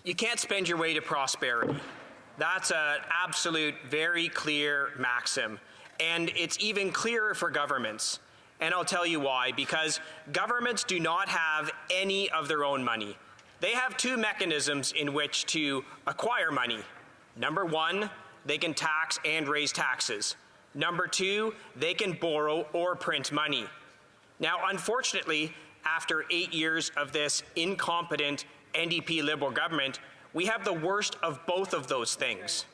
You can't spend your way to prosperity. That's an absolute, very clear maxim. And it's even clearer for governments. And I'll tell you why. Because governments do not have any of their own money. They have two mechanisms in which to acquire money. Number one, they can tax and raise taxes. Number two, they can borrow or print money. Now, unfortunately, after 8 years of this incompetent NDP Liberal government, we have the worst of both of those things.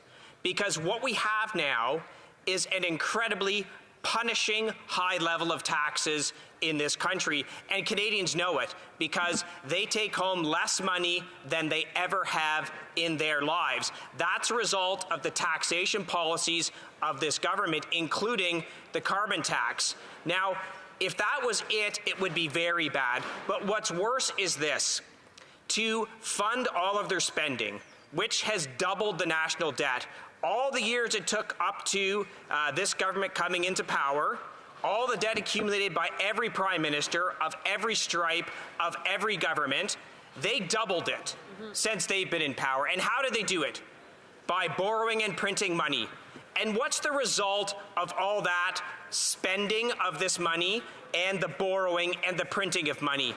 Because what we have now is an incredibly punishing high level of taxes in this country, and Canadians know it because they take home less money than they ever have in their lives. That's a result of the taxation policies of this government, including the carbon tax. Now, if that was it, it would be very bad. But what's worse is this. To fund all of their spending, which has doubled the national debt, all the years it took up to this government coming into power, all the debt accumulated by every prime minister of every stripe of every government, they doubled it since they've been in power. And how did they do it? By borrowing and printing money. And what's the result of all that spending of this money and the borrowing and the printing of money?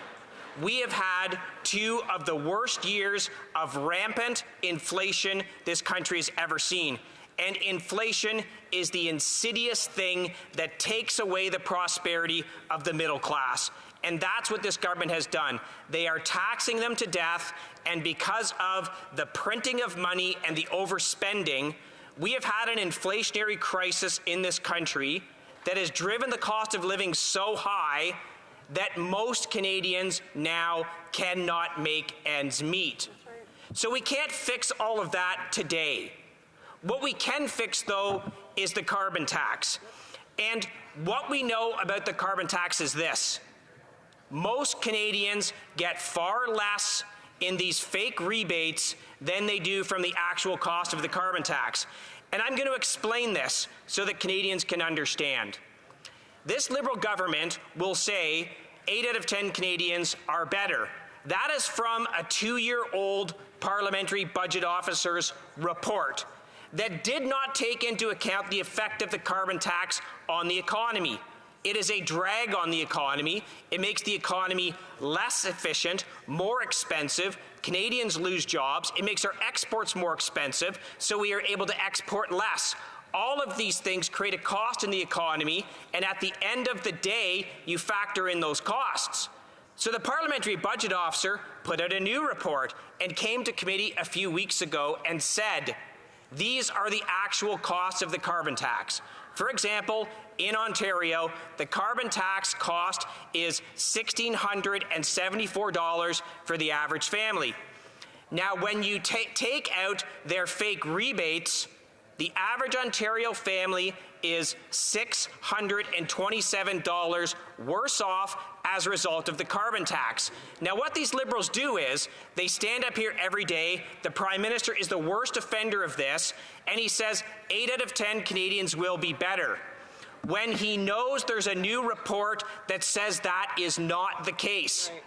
We have had two of the worst years of rampant inflation this country has ever seen. And inflation is the insidious thing that takes away the prosperity of the middle class. And that's what this government has done. They are taxing them to death, and because of the printing of money and the overspending, we have had an inflationary crisis in this country that has driven the cost of living so high that most Canadians now cannot make ends meet. So we can't fix all of that today. What we can fix, though, is the carbon tax. And what we know about the carbon tax is this. Most Canadians get far less in these fake rebates than they do from the actual cost of the carbon tax. And I'm going to explain this so that Canadians can understand. This Liberal government will say 8 out of 10 Canadians are better. That is from a 2-year-old Parliamentary Budget Officer's report that did not take into account the effect of the carbon tax on the economy. It is a drag on the economy. It makes the economy less efficient, more expensive. Canadians lose jobs. It makes our exports more expensive, so we are able to export less. All of these things create a cost in the economy, and at the end of the day, you factor in those costs. So the Parliamentary Budget Officer put out a new report and came to committee a few weeks ago and said, these are the actual costs of the carbon tax. For example, in Ontario, the carbon tax cost is $1,674 for the average family. Now, when you take out their fake rebates, the average Ontario family is $627 worse off as a result of the carbon tax. Now, what these Liberals do is they stand up here every day. The Prime Minister is the worst offender of this, and he says 8 out of 10 Canadians will be better, when he knows there's a new report that says that is not the case. Right.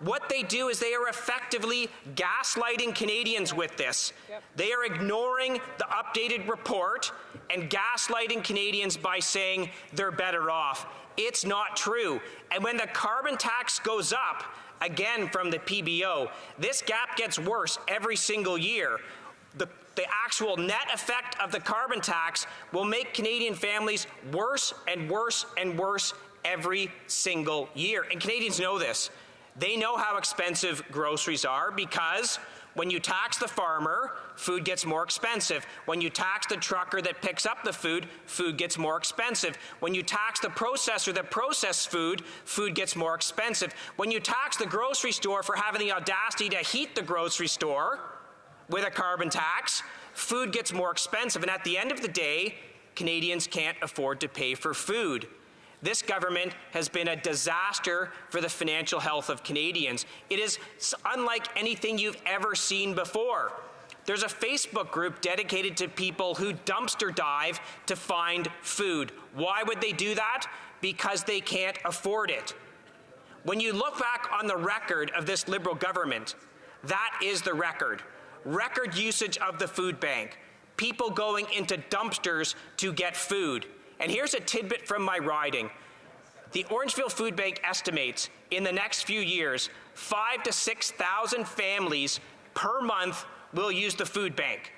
What they do is they are effectively gaslighting Canadians with this. Yep. They are ignoring the updated report and gaslighting Canadians by saying they're better off. It's not true. And when the carbon tax goes up, again from the PBO, this gap gets worse every single year. The actual net effect of the carbon tax will make Canadian families worse and worse and worse every single year. And Canadians know this. They know how expensive groceries are because when you tax the farmer, food gets more expensive. When you tax the trucker that picks up the food, food gets more expensive. When you tax the processor that processes food, food gets more expensive. When you tax the grocery store for having the audacity to heat the grocery store with a carbon tax, food gets more expensive. And at the end of the day, Canadians can't afford to pay for food. This government has been a disaster for the financial health of Canadians. It is unlike anything you've ever seen before. There's a Facebook group dedicated to people who dumpster dive to find food. Why would they do that? Because they can't afford it. When you look back on the record of this Liberal government, that is the record. record usage of the food bank, people going into dumpsters to get food. And here's a tidbit from my riding. The Orangeville Food Bank estimates in the next few years, 5,000 to 6,000 families per month will use the food bank.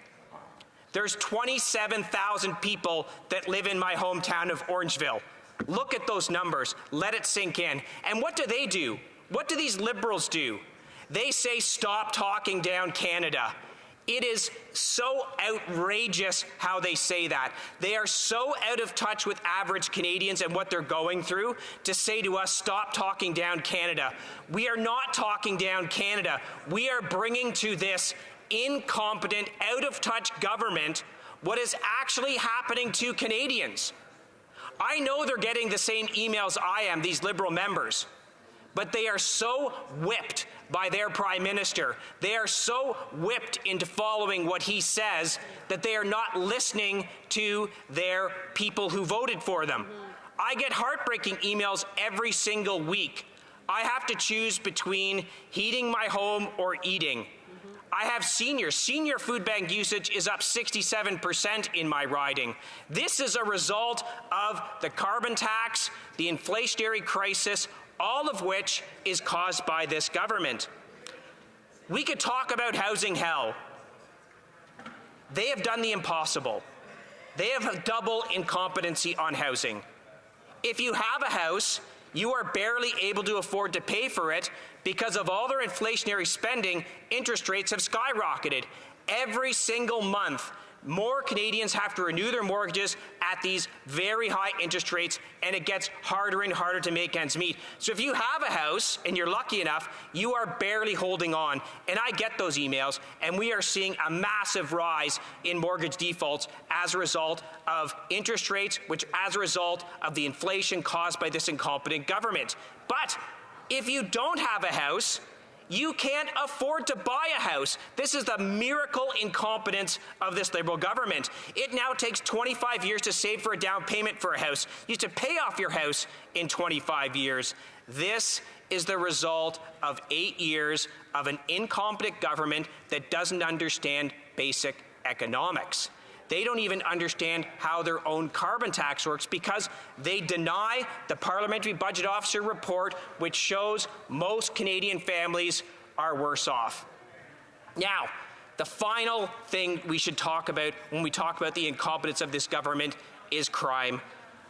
There's 27,000 people that live in my hometown of Orangeville. Look at those numbers. Let it sink in. And what do? What do these Liberals do? They say, stop talking down Canada. It is so outrageous how they say that. They are so out of touch with average Canadians and what they're going through to say to us, stop talking down Canada. We are not talking down Canada. We are bringing to this incompetent, out of touch government what is actually happening to Canadians. I know they're getting the same emails I am, these Liberal members, but they are so whipped by their Prime Minister. They are so whipped into following what he says that they are not listening to their people who voted for them. I get heartbreaking emails every single week. I have to choose between heating my home or eating. I have seniors. Senior food bank usage is up 67% in my riding. This is a result of the carbon tax, the inflationary crisis, all of which is caused by this government. We could talk about housing hell. They have done the impossible. They have a double incompetency on housing. If you have a house, you are barely able to afford to pay for it because of all their inflationary spending. Interest rates have skyrocketed. Every single month, more Canadians have to renew their mortgages at these very high interest rates, and it gets harder and harder to make ends meet. So if you have a house and you're lucky enough, you are barely holding on. And I get those emails, and we are seeing a massive rise in mortgage defaults as a result of interest rates, which as a result of the inflation caused by this incompetent government. But if you don't have a house, you can't afford to buy a house. This is the miracle incompetence of this Liberal government. It now takes 25 years to save for a down payment for a house. You used to pay off your house in 25 years. This is the result of 8 years of an incompetent government that doesn't understand basic economics. They don't even understand how their own carbon tax works because they deny the Parliamentary Budget Officer report, which shows most Canadian families are worse off. Now, the final thing we should talk about when we talk about the incompetence of this government is crime.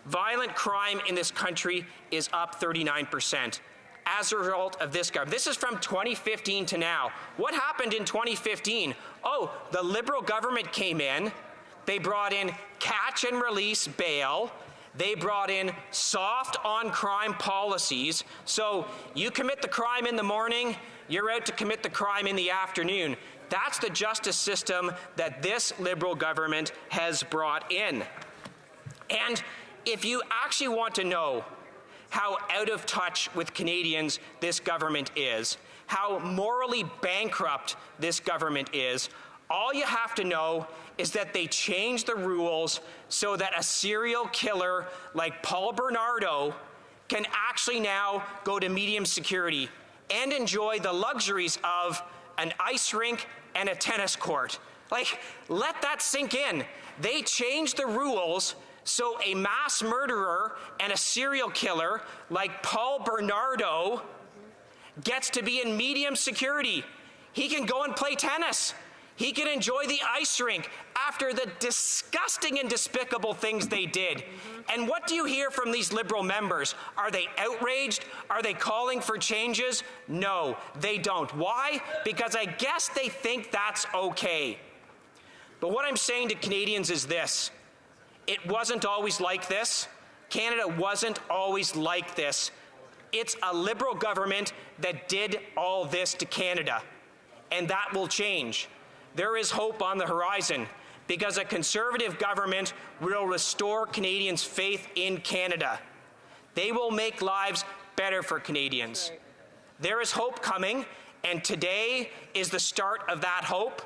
Violent crime in this country is up 39%. As a result of this government. This is from 2015 to now. What happened in 2015? Oh, the Liberal government came in. They brought in catch and release bail. They brought in soft on crime policies. So you commit the crime in the morning, you're out to commit the crime in the afternoon. That's the justice system that this Liberal government has brought in. And if you actually want to know how out of touch with Canadians this government is, how morally bankrupt this government is, all you have to know is that they changed the rules so that a serial killer like Paul Bernardo can actually now go to medium security and enjoy the luxuries of an ice rink and a tennis court. Like, let that sink in. They changed the rules so a mass murderer and a serial killer like Paul Bernardo gets to be in medium security. He can go and play tennis. He can enjoy the ice rink after the disgusting and despicable things they did. And what do you hear from these Liberal members? Are they outraged? Are they calling for changes? No, they don't. Why? Because I guess they think that's okay. But what I'm saying to Canadians is this. It wasn't always like this. Canada wasn't always like this. It's a Liberal government that did all this to Canada. And that will change. There is hope on the horizon because a Conservative government will restore Canadians' faith in Canada. They will make lives better for Canadians. Right. There is hope coming, and today is the start of that hope.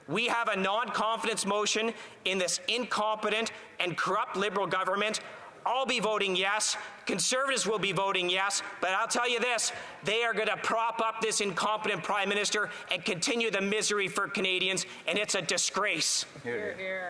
We have a non-confidence motion in this incompetent and corrupt Liberal government. I'll be voting yes. Conservatives will be voting yes. But I'll tell you this, they are going to prop up this incompetent Prime Minister and continue the misery for Canadians, and it's a disgrace. Hear, hear.